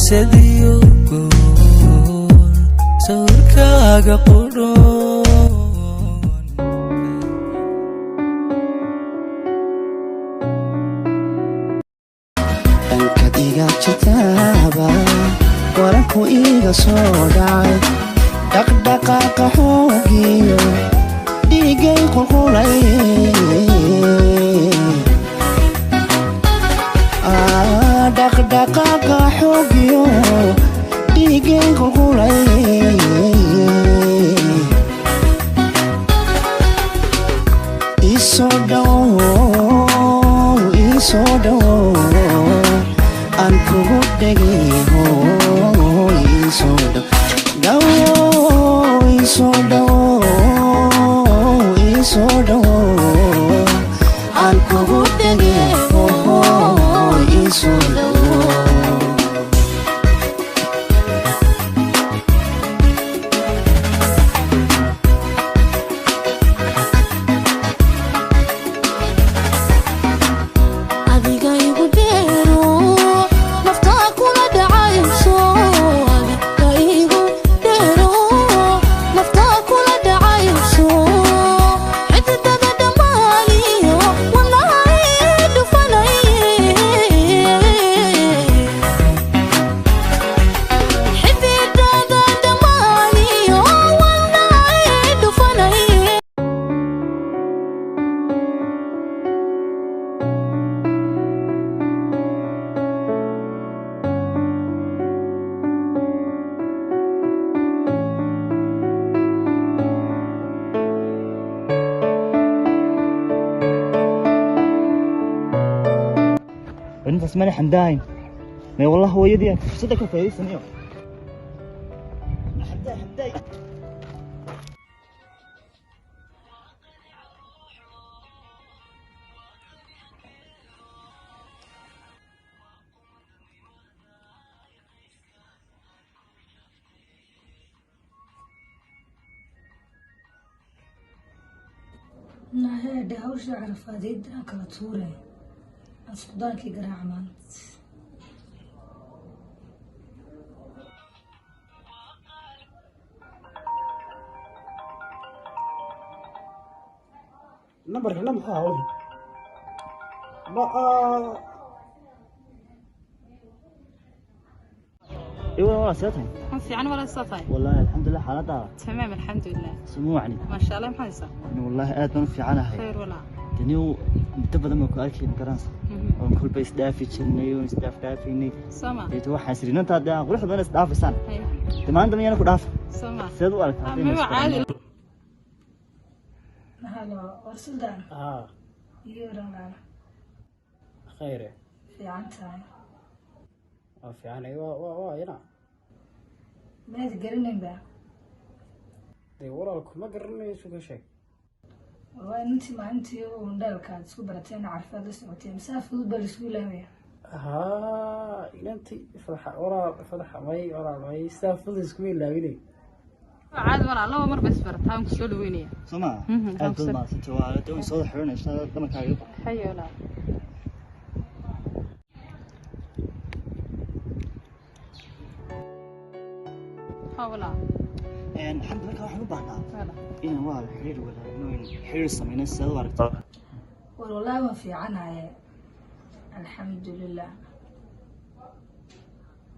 sadiyo goor sawirkaaga qudhoon dhankad iga jirtaaba waranku iga soo dhacay dhaqdhaqaaqa xoogiyo dhiigay qulqulay dhaqdhaqaaqa xoogiyo dhiigay qulqulay isoo dhow aan kugu dhegeho isoo dhow aan kugu dhegeho isoo dhow انت اسمعني حمداين ما والله هو يدي فرصتك كويسه اليوم حمداين لا هذا هوش عرف هذه كلا صورة أصدقائك قراءة مانت نمبر كلام هاوي ما ايوه والله سيتهم في عن ولا صفاي والله الحمد لله حالتها تمام الحمد لله سموعني ما شاء الله محيصة والله آدم في عنها خير ولا تنيو متبدا ما كأكل مكرانس كل بيس دافي تشنيو نستاف دافيني سما يتوه حاسرين أنت هذا قول حبنا نستاف سان أيوة تمان دمي أنا كداف سما سيدو على ما عادي هلا ورسلدان اه يورنا خير في عنتاي في عن ايوه هنا ما تقرنين بقى دي ورالكم ما قرنيش ولا شيء والله انتي ما انتي وندالك تسكو برتين عارفة لسه وتي مسافة بالسكول هوية ها انتي فتح ماي ورا ماي سافل سكويل لا ويلي عاد ولا الله مر بس فرت هاي مسؤول وينية سما أنت ما ستوا تون صوت حرنا إيش دمك هاي حي ولا حاولا الحمد لله واحد مبارنا ولا إيه والله حرير ولا إنه حرير السمينة السيد وارك والله ما في عنها الحمد لله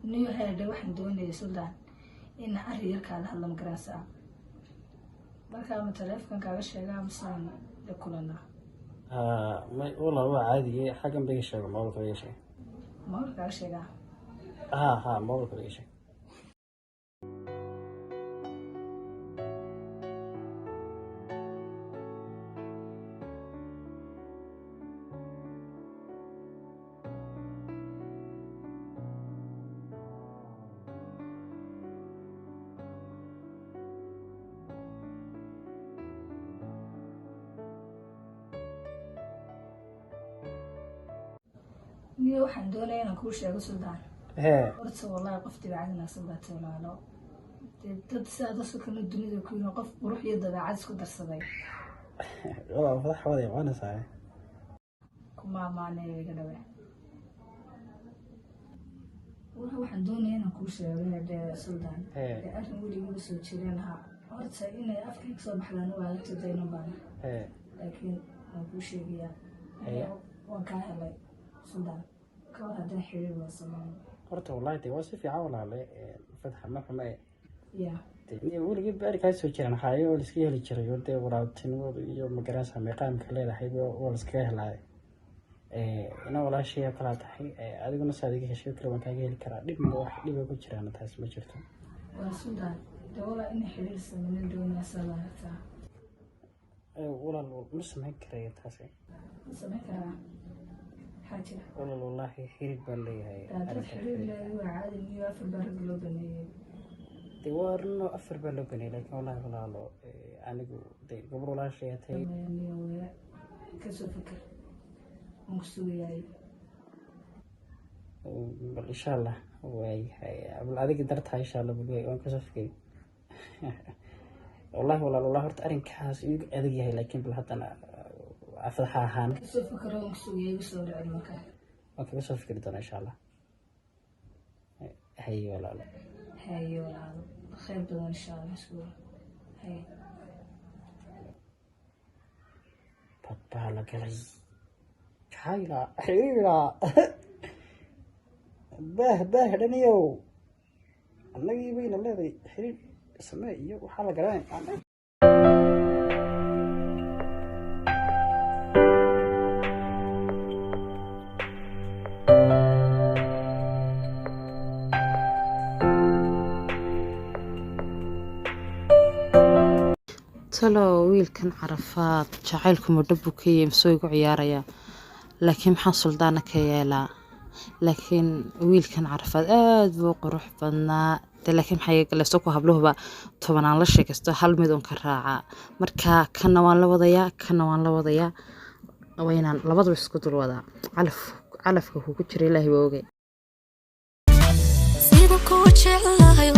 نيو هذا واحد دوني سلطان إن أريك على هلا مقراسة marka ma telefoon kaaga sheegaa misaan la kulana ما والله هو عادي حاجة بيجي شيء ما هو بيجي شيء ma hor kaaga sheegaa ما هو بيجي شيء niyo waxaan doonayaa inaan kuu sheego suldaan horta wallahi qof dabeecad wanaagsan baa tawlaalo dad sidaad u kana dunida ku yihiin qof qurux iyo dabeecad isku darsaday والله فضح وضعي وانا صاير kuma amaanay iga dhawe waxaan doonaya inaan kuu sheego dee suldaan arrin weligaba soo jireen lahaa horta inay afka kasoo baxdaan waa la tidayno baana laakiin waan kuu sheegayaa waan kaa helay suldaan ka hor haddana xiriir waa sameyn horta wallahi dee waa si fiican walaale fadxa ma xume ya weligii baari kaa soo jiraan haayo oo laiska heli jiray oo dee waraabtinimadu iyo magaranaysa meeqaamka leedahay waa laiskaga helaaday ina walaashaya kalaa tahay adiguna saad iga heshay kale waan kaaga heli karaa dhibma wax dhiba ku jiraan taas ma jirto waa suldaan dee walaa ina xiriir sameynin doonaa salaata walaal ma samayn karaya taasi ma samayn karaa حاجة والله والله حريق بالله هاي حريق لا هو عادي إنه أفر برد لو بني دوار إنه أفر برد بني لكن والله والله الله أنا قبل ولا شيء تي إنه كسر فكر مقصود يعني إن شاء الله وهاي قبل هذيك درتها إن شاء الله بقول وين كسر فكر والله والله هرت أرين كاس هذيك هي لكن بالحط أنا أفضحها هان كسر فكر مقصود يعني بسول علمك أوكي كسر فكر دون إن شاء الله هاي ولا لا هاي ولا خير بدون إن شاء الله مسؤول هاي بابا لا كلي حيلا حيلا باه دنيو النبي بين الذي حرير سماه iyo waxa la garan talo wiilkan carafaad jacaylku ma dhabu ka yim soo igu ciyaaraya laakiin maxaa suldaana ka yeelaa laakiin wiilkan carafaad aad buu qurux badnaa laakiin maxay galaysto ku habluhuba tobanaan la sheekaysto hal mid uun ka raaca marka kana waan la wadayaa waynaan labadaba isku dul wadaa calafka kugu jira ilaahay waa ogay sida ku jeclahay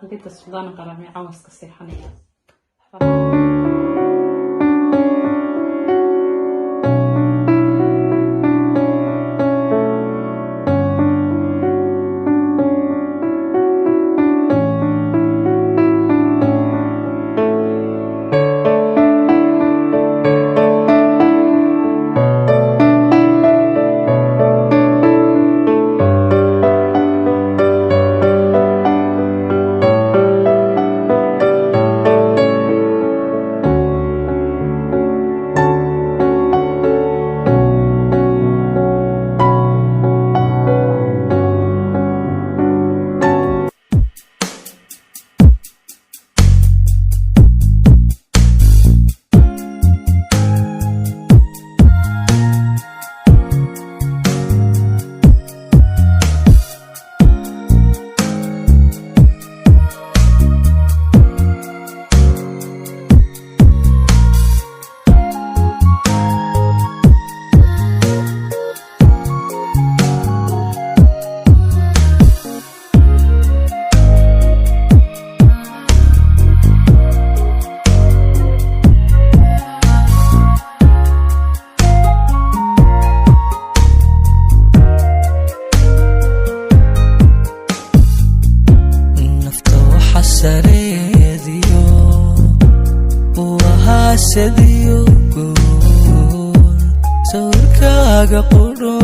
بيت السودان قرامي عاوز كسيحانية sawirkaaga qudho